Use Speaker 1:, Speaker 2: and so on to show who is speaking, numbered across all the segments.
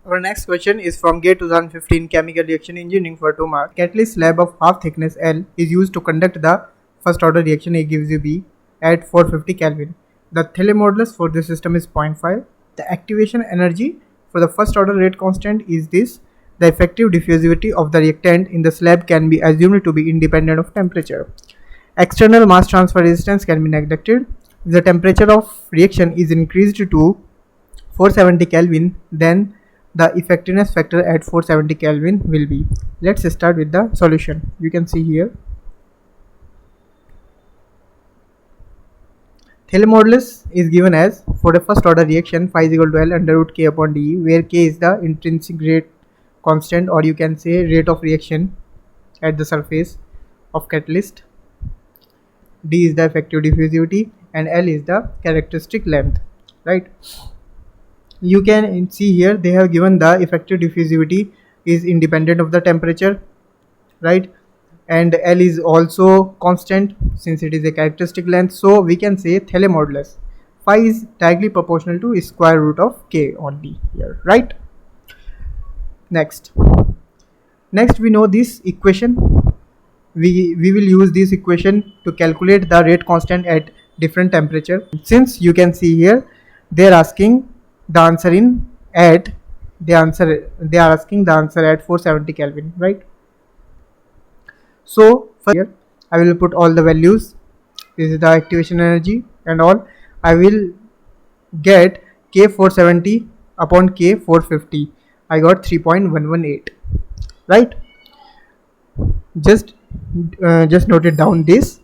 Speaker 1: Our next question is from GATE 2015 Chemical Reaction Engineering for 2 marks. Catalyst slab of half thickness L is used to conduct the first order reaction A gives you B at 450 Kelvin. The Thiele modulus for this system is 0.5. The activation energy for the first order rate constant is this. The effective diffusivity of the reactant in the slab can be assumed to be independent of temperature. External mass transfer resistance can be neglected. If the temperature of reaction is increased to 470 Kelvin, then the effectiveness factor at 470 Kelvin will be. Let's start with the solution. You can see here. Thiele modulus is given as, for the first order reaction, phi is equal to L under root K upon dE, where K is the intrinsic rate constant, or you can say rate of reaction at the surface of catalyst. D is the effective diffusivity and L is the characteristic length, right? You can see here they have given the effective diffusivity is independent of the temperature, right? And L is also constant since it is a characteristic length. So we can say Thiele modulus phi is directly proportional to square root of K only here, right? Next we know this equation. We will use this equation to calculate the rate constant at different temperature. Since you can see here they are asking the answer they are asking the answer at 470 Kelvin, right? So for here I will put all the values. This is the activation energy and all. I will get K470 upon K450. I got 3.118, right? Just note it down, this.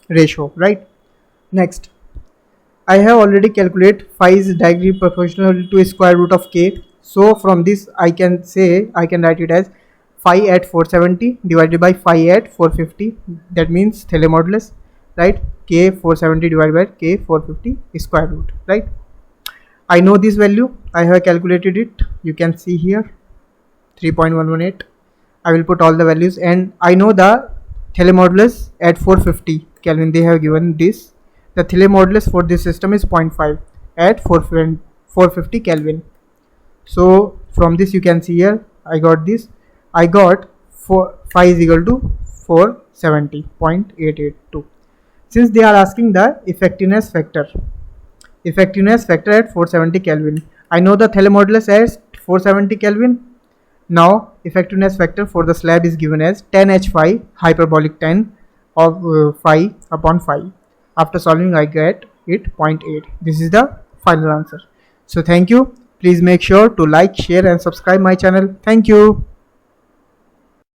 Speaker 1: Ratio, right? Next, I have already calculated phi is directly proportional to square root of K. So from this I can write it as phi at 470 divided by phi at 450. That means Thiele modulus, right? K 470 divided by K 450 square root, right? I know this value. I have calculated it. You can see here 3.118. I will put all the values and I know the Thiele modulus at 450 Kelvin. They have given this. The Thiele modulus for this system is 0.5 at 450 Kelvin. So from this you can see here I got this. I got phi is equal to 470.882. Since they are asking the effectiveness factor at 470 Kelvin, I know the Thiele modulus as 470 Kelvin. Now effectiveness factor for the slab is given as 10 H phi hyperbolic 10 of phi upon phi. After solving I get it 0.8. This is the final answer. So thank you. Please make sure to like, share and subscribe my channel. Thank you.